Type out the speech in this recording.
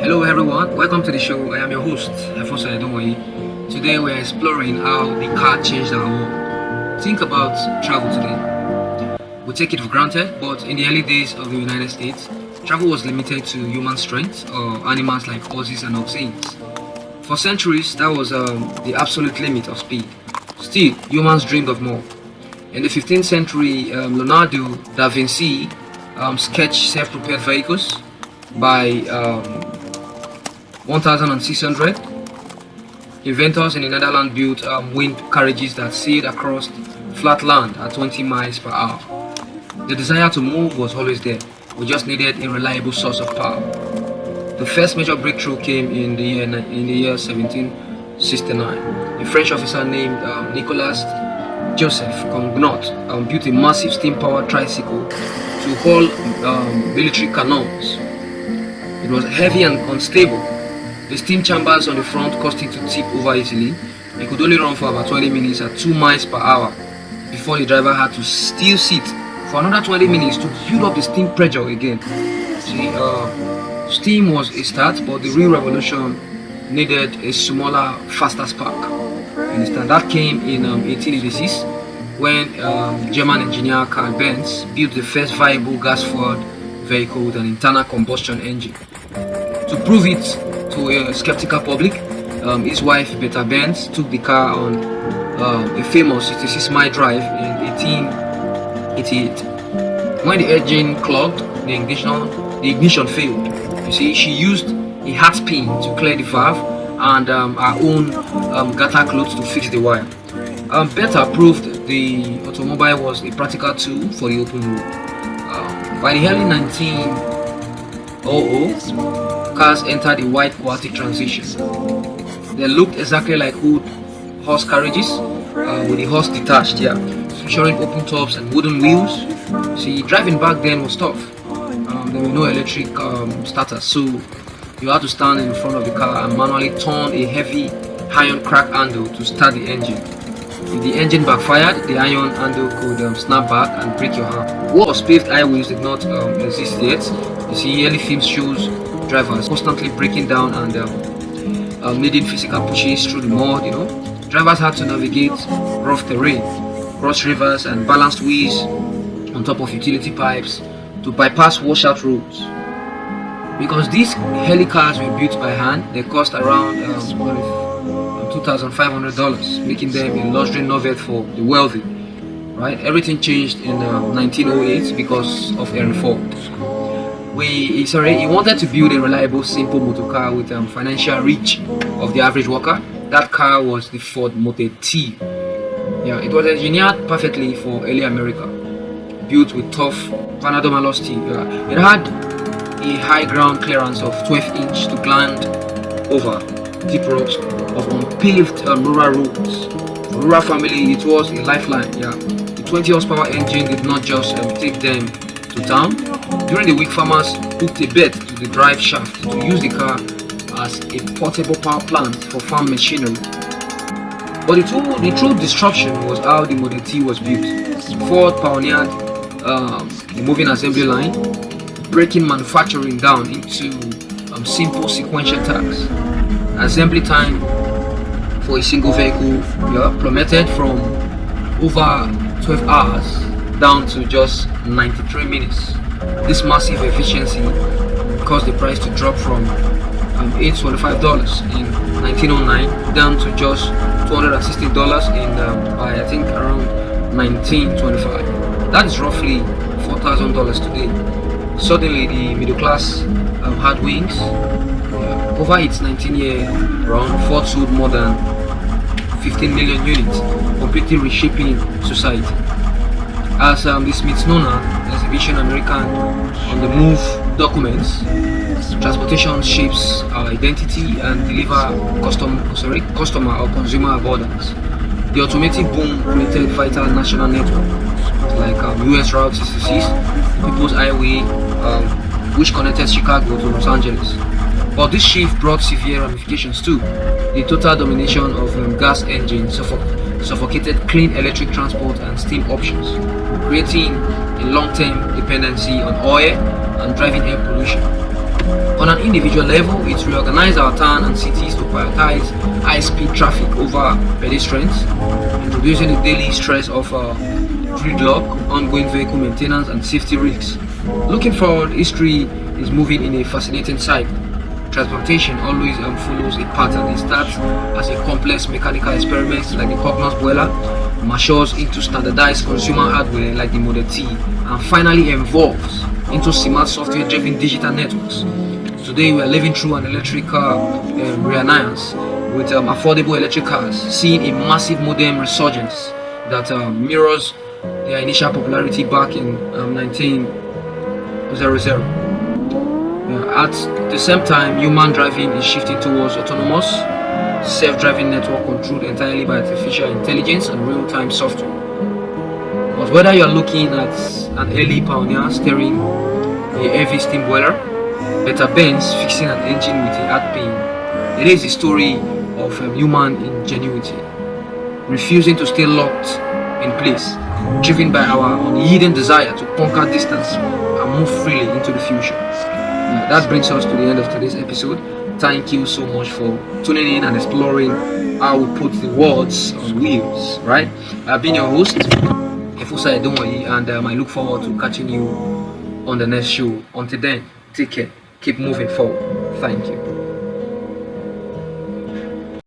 Hello everyone, welcome to the show. I am your host, Afonso Edomoyi. Today we are exploring how the car changed our world. Think about travel today. We take it for granted, but in the early days of the United States, travel was limited to human strength or animals like horses and oxen. For centuries, that was the absolute limit of speed. Still, humans dreamed of more. In the 15th century, Leonardo da Vinci sketched self-propelled vehicles. By 1600, inventors in the Netherlands built wind carriages that sailed across flat land at 20 miles per hour. The desire to move was always there. We just needed a reliable source of power. The first major breakthrough came in the year 1769. A French officer named Nicolas Joseph Congnot built a massive steam-powered tricycle to haul military cannons. It was heavy and unstable. The steam chambers on the front caused it to tip over easily. It could only run for about 20 minutes at 2 miles per hour before the driver had to still sit for another 20 minutes to build up the steam pressure again. See, steam was a start, but the real revolution needed a smaller, faster spark. Understand? That came in 1886 when German engineer Carl Benz built the first viable gas-fueled vehicle with an internal combustion engine. To prove it to a skeptical public, his wife Beta Benz took the car on a famous 66-mile drive in 1888. When the engine clogged, the ignition failed. You see, she used a hat pin to clear the valve and her own gutter cloth to fix the wire. Beta proved the automobile was a practical tool for the open road. By the early 1900s, cars entered the white Quality transition. They looked exactly like old horse carriages with the horse detached, featuring open tops and wooden wheels. See, driving back then was tough. There were no electric starters, so you had to stand in front of the car and manually turn a heavy iron crack handle to start the engine. If the engine backfired, the iron handle could snap back and break your arm. Walls paved highways did not exist yet. You see, early films shows drivers constantly breaking down and needing physical pushes through the mud. Drivers had to navigate rough terrain, cross rivers, and balanced wheels on top of utility pipes to bypass washout roads. Because these heli cars were built by hand, they cost around $2,500, making them a luxury novel for the wealthy. Right? Everything changed in 1908 because of Henry Ford. He wanted to build a reliable, simple motor car with financial reach of the average worker. That car was the Ford Model T. It was engineered perfectly for early America, built with tough Vanadamalus steel. It had a high ground clearance of 12 inches to climb over deep roads of unpaved rural roads. For rural family, it was a lifeline. The 20 horsepower engine did not just take them to town. During the week, farmers hooked a bed to the drive shaft to use the car as a portable power plant for farm machinery. But the true disruption was how the Model T was built. Ford pioneered the moving assembly line, breaking manufacturing down into simple sequential tasks. Assembly time for a single vehicle plummeted from over 12 hours down to just 93 minutes. This massive efficiency caused the price to drop from $825 in 1909 down to just $260 by I think around 1925. That is roughly $4,000 today. Suddenly, the middle class had wings. Over its 19-year run, Ford sold more than 15 million units, completely reshaping society. As the Smithsonian Exhibition American on the Move documents, transportation shapes our identity and deliver customer or consumer abundance. The automotive boom created vital national networks like US Route 66, People's Highway, which connected Chicago to Los Angeles. But this shift brought severe ramifications too. The total domination of gas engines suffocated clean electric transport and steam options, creating a long-term dependency on oil and driving air pollution. On an individual level, it reorganized our town and cities to prioritize high-speed traffic over pedestrians, introducing the daily stress of gridlock, ongoing vehicle maintenance, and safety risks. Looking forward, history is moving in a fascinating cycle. Transportation always follows a pattern. It starts as a complex mechanical experiment like the Cognos boiler, matures into standardized consumer hardware like the Model T, and finally evolves into smart software-driven digital networks. Today we are living through an electric car renaissance with affordable electric cars, seeing a massive modem resurgence that mirrors their initial popularity back in 1900. At the same time, human driving is shifting towards autonomous, self-driving network controlled entirely by artificial intelligence and real-time software. But whether you are looking at an early pioneer steering a heavy steam boiler, Beta Benz fixing an engine with a heart pain, it is the story of human ingenuity, refusing to stay locked in place, driven by our unyielding desire to conquer distance and move freely into the future. That brings us to the end of today's episode. Thank you so much for tuning in and exploring how we put the words on wheels, right? I've been your host, Efusa Edomoi, and I look forward to catching you on the next show. Until then, take care. Keep moving forward. Thank you.